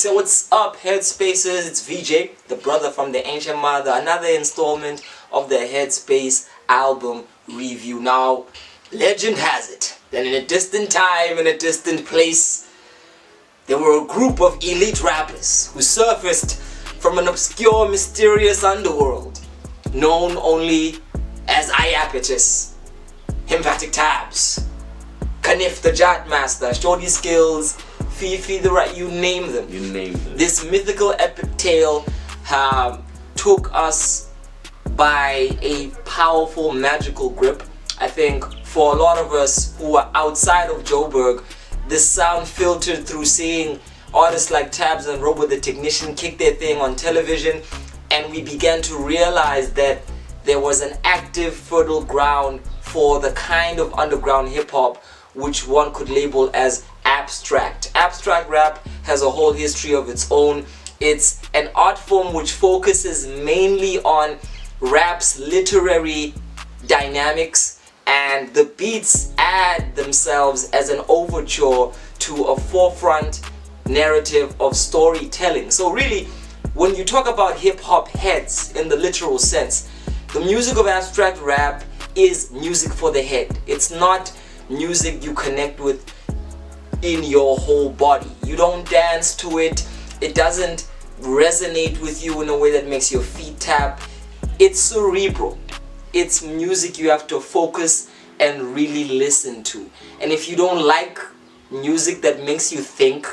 So what's up, Headspaces? It's VJ, the brother from the Ancient Mother. Another installment of the Headspace album review. Now, legend has it that in a distant time, in a distant place, there were a group of elite rappers who surfaced from an obscure, mysterious underworld known only as Iapetus, Lymphatic Tabs, Kanif the Jat Master, Shorty Skills, Fifi the Right, you name them. This mythical epic tale took us by a powerful magical grip. I think for a lot of us who are outside of Joburg, this sound filtered through seeing artists like Tabs and Robot the Technician kick their thing on television, and we began to realize that there was an active, fertile ground for the kind of underground hip-hop which one could label as abstract. Abstract rap has a whole history of its own. It's an art form which focuses mainly on rap's literary dynamics, and the beats add themselves as an overture to a forefront narrative of storytelling. So really, when you talk about hip-hop heads in the literal sense, the music of abstract rap is music for the head. It's not music you connect with in your whole body. You don't dance to it. It doesn't resonate with you in a way that makes your feet tap. It's cerebral. It's music you have to focus and really listen to. And if you don't like music that makes you think,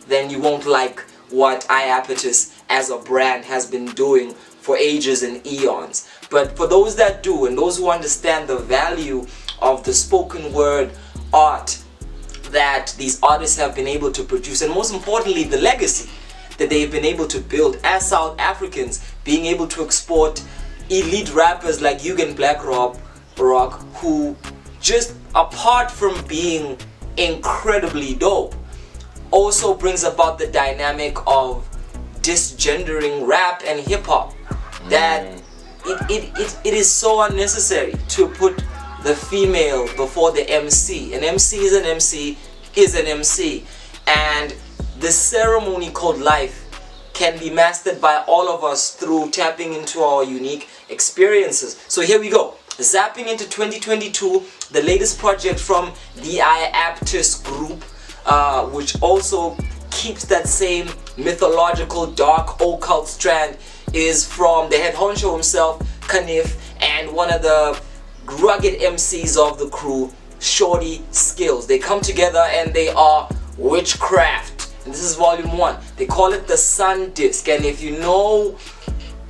then you won't like what Iapetus as a brand has been doing for ages and eons. But for those that do, and those who understand the value of the spoken word art that these artists have been able to produce, and most importantly the legacy that they've been able to build as South Africans, being able to export elite rappers like Yugen Black Rock, who just apart from being incredibly dope, also brings about the dynamic of disgendering rap and hip-hop, that it is so unnecessary to put the female before the MC. An MC is an MC is an MC, and the ceremony called life can be mastered by all of us through tapping into our unique experiences. So here we go, zapping into 2022, the latest project from the Iapetus group, which also keeps that same mythological dark occult strand, is from the head honcho himself, Kanif, and one of the rugged MCs of the crew, Shorty Skills. They come together and they are Witchcraft, and this is volume 1. They call it the Sundisk, and if you know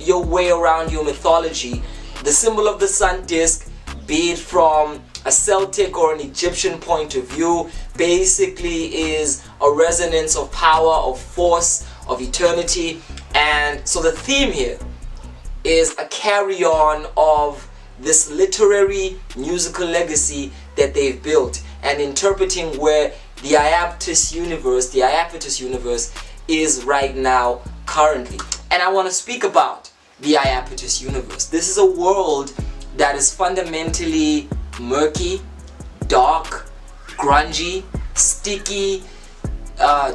your way around your mythology, the symbol of the Sundisk, be it from a Celtic or an Egyptian point of view, basically is a resonance of power, of force, of eternity. And so the theme here is a carry-on of this literary musical legacy that they've built, and interpreting where the Iapetus universe is right now, currently. And I want to speak about the Iapetus universe. This is a world that is fundamentally murky, dark, grungy, sticky,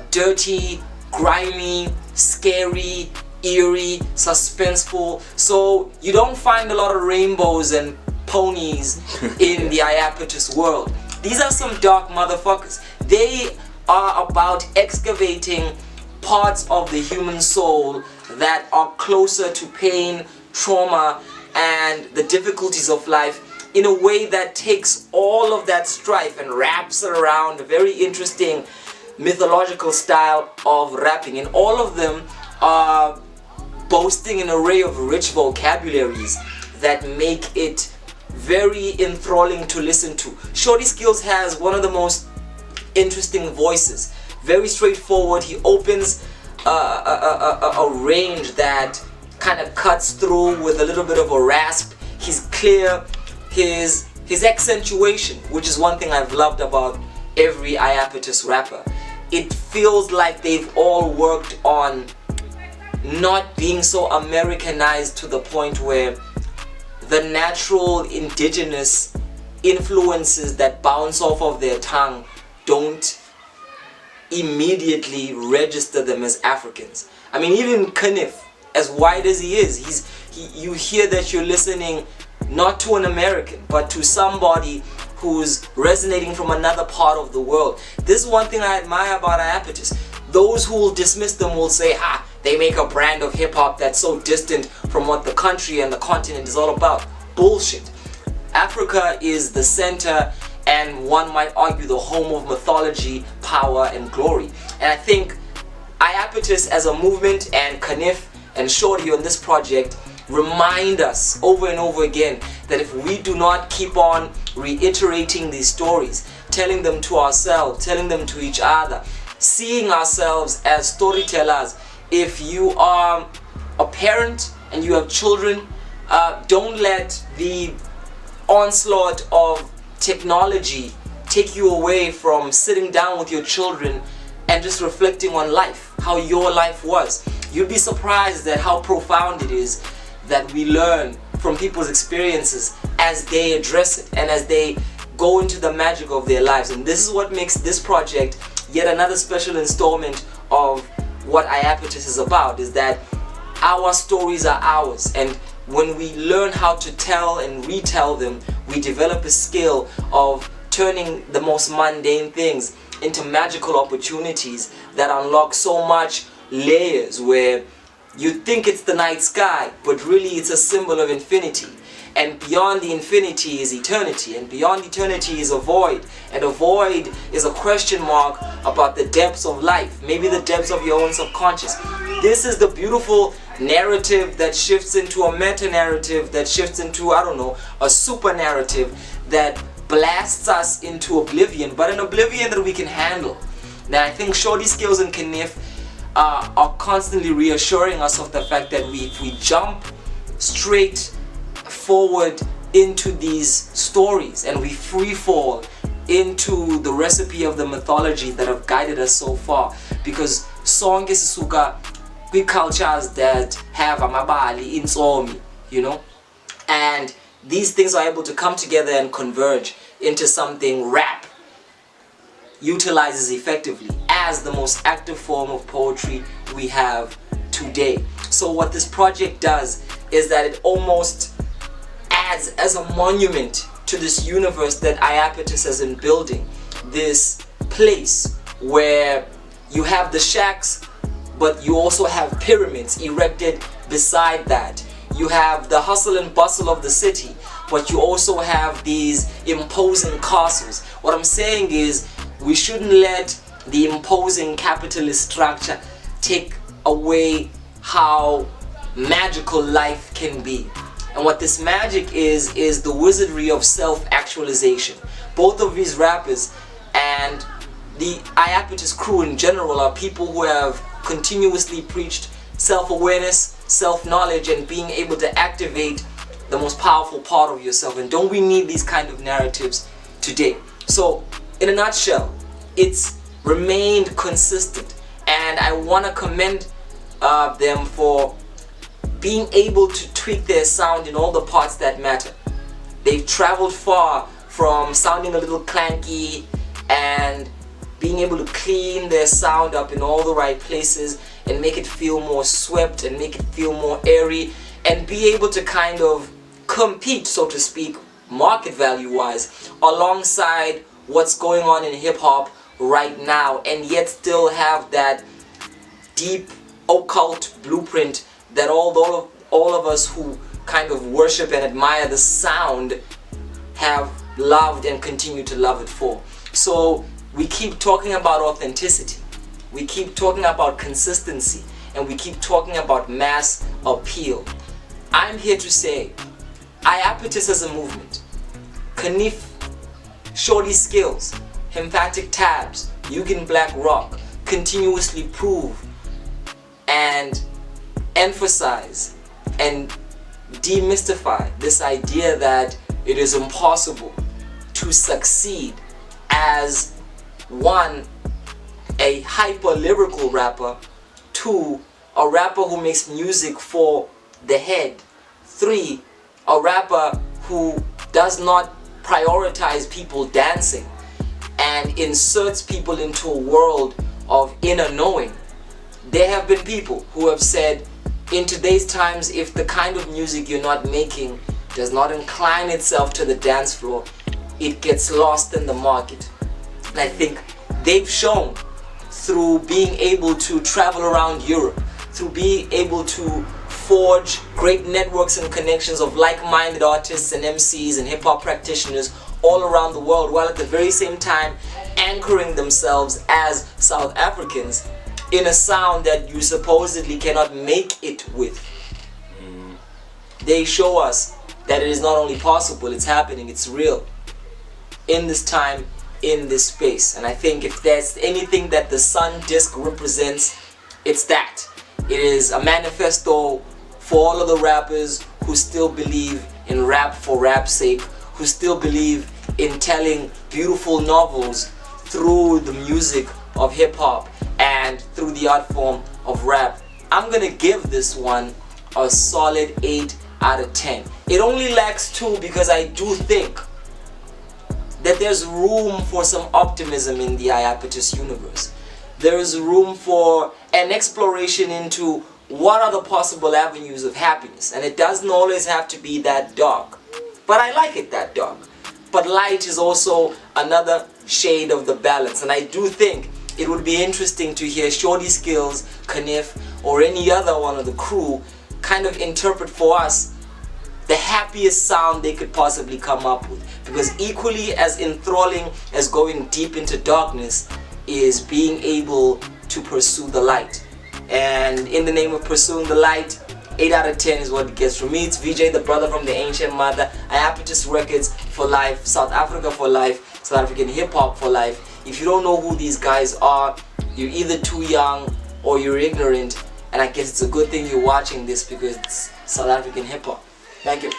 dirty, grimy, scary, eerie, suspenseful. So you don't find a lot of rainbows and ponies in the Iapetus world. These are some dark motherfuckers. They are about excavating parts of the human soul that are closer to pain, trauma, and the difficulties of life in a way that takes all of that strife and wraps it around a very interesting mythological style of rapping. And all of them are boasting an array of rich vocabularies that make it very enthralling to listen to. Shorty Skills has one of the most interesting voices, very straightforward. He opens a range that kind of cuts through with a little bit of a rasp. He's clear. His accentuation, which is one thing I've loved about every Iapetus rapper, it feels like they've all worked on not being so Americanized to the point where the natural indigenous influences that bounce off of their tongue don't immediately register them as Africans. I mean, even Kniff, as white as he is, you hear that you're listening not to an American, but to somebody who's resonating from another part of the world. This is one thing I admire about Iapetus. Those who will dismiss them will say, they make a brand of hip-hop that's so distant from what the country and the continent is all about. Bullshit. Africa is the center and one might argue the home of mythology, power and glory. And I think Iapetus as a movement and Kniff and Shorty on this project remind us over and over again that if we do not keep on reiterating these stories, telling them to ourselves, telling them to each other, seeing ourselves as storytellers. If you are a parent and you have children, don't let the onslaught of technology take you away from sitting down with your children and just reflecting on life, how your life was. You'd be surprised at how profound it is that we learn from people's experiences as they address it and as they go into the magic of their lives. And this is what makes this project yet another special installment of what Iapetus is about, is that our stories are ours, and when we learn how to tell and retell them, we develop a skill of turning the most mundane things into magical opportunities that unlock so much layers, where you think it's the night sky, but really it's a symbol of infinity. And beyond the infinity is eternity, and beyond eternity is a void, and a void is a question mark about the depths of life, maybe the depths of your own subconscious. This is the beautiful narrative that shifts into a meta-narrative, that shifts into, I don't know, a super narrative that blasts us into oblivion, but an oblivion that we can handle. Now I think Shorty Skills and Kniff are constantly reassuring us of the fact that if we jump straight forward into these stories and we free fall into the recipe of the mythology that have guided us so far, because sonke sisuka cultures that have amabali insomi, you know, and these things are able to come together and converge into something rap utilizes effectively as the most active form of poetry we have today. So what this project does is that it almost adds as a monument to this universe that Iapetus has been building, this place where you have the shacks, but you also have pyramids erected beside that. You have the hustle and bustle of the city, but you also have these imposing castles. What I'm saying is, we shouldn't let the imposing capitalist structure take away how magical life can be. And what this magic is the wizardry of self-actualization. Both of these rappers and the Iapetus crew in general are people who have continuously preached self-awareness, self-knowledge, and being able to activate the most powerful part of yourself. And don't we need these kind of narratives today? So in a nutshell, it's remained consistent, and I want to commend them for being able to tweak their sound in all the parts that matter. They've traveled far from sounding a little clanky and being able to clean their sound up in all the right places and make it feel more swept and make it feel more airy, and be able to kind of compete, so to speak, market value wise, alongside what's going on in hip hop right now, and yet still have that deep occult blueprint that all of us who kind of worship and admire the sound have loved and continue to love it for. So we keep talking about authenticity, we keep talking about consistency, and we keep talking about mass appeal. I'm here to say, Iapetus as a movement, Kniff, Shorty Skills, Emphatic Tabs, Yugen Black Rock continuously prove and emphasize and demystify this idea that it is impossible to succeed as, one, a hyper-lyrical rapper, two, a rapper who makes music for the head, three, a rapper who does not prioritize people dancing and inserts people into a world of inner knowing. There have been people who have said, in today's times, if the kind of music you're not making does not incline itself to the dance floor, it gets lost in the market. And I think they've shown through being able to travel around Europe, through being able to forge great networks and connections of like-minded artists and MCs and hip-hop practitioners all around the world, while at the very same time anchoring themselves as South Africans in a sound that you supposedly cannot make it with. They show us that it is not only possible, it's happening, it's real in this time, in this space. And I think if there's anything that the Sundisk represents, it's that. It is a manifesto for all of the rappers who still believe in rap for rap's sake, who still believe in telling beautiful novels through the music of hip-hop and through the art form of rap. I'm gonna give this one a solid 8 out of 10. It only lacks 2 because I do think that there's room for some optimism in the Iapetus universe. There is room for an exploration into what are the possible avenues of happiness, and it doesn't always have to be that dark, but I like it that dark. But light is also another shade of the balance, and I do think it would be interesting to hear Shorty Skills, Kanif, or any other one of the crew kind of interpret for us the happiest sound they could possibly come up with, because equally as enthralling as going deep into darkness is being able to pursue the light. And in the name of pursuing the light, 8 out of 10 is what it gets from me. It's VJ, the brother from the ancient mother, Iapetus Records for life, South Africa for life, South African hip hop for life. If you don't know who these guys are, you're either too young or you're ignorant, and I guess it's a good thing you're watching this because it's South African hip hop. Thank you.